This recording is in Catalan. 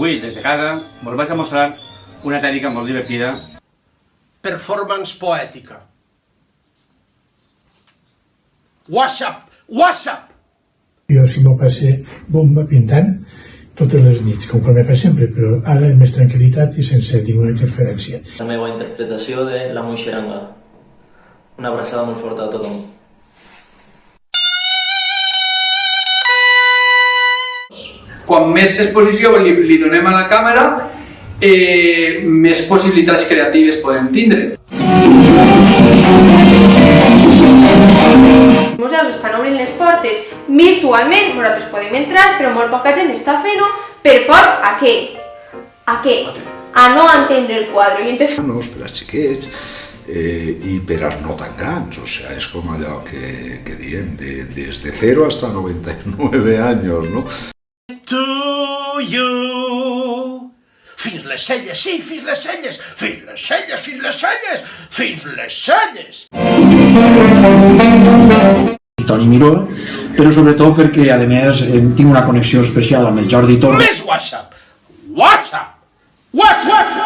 Avui, des de casa, us vaig a mostrar una tècnica molt divertida. Performance poètica. WhatsApp! WhatsApp! Jo si m'ho passe bomba pintant totes les nits, conforme fa sempre, però ara amb més tranquil·litat i sense ninguna interferència. La meva interpretació de La Moixeranga. Una abraçada molt forta a tothom. Quan més exposició li donem a la càmera, més possibilitats creatives podem tindre. Els museus estan obrint les portes virtualment, nosaltres podem entrar, però molt poca gent està fent-ho per por a què? A què? A no entendre el quadre. Per als xiquets i per als no tan grans, o sea, és com allò que diem, des de 0 hasta 99 anys, no? To you. Fins les celles, sí, fins les celles, fins les celles, fins les celles, fins les celles. Toni Miró, però sobretot perquè, a més, tinc una connexió especial amb el Jordi Torres. Més WhatsApp! WhatsApp! WhatsApp!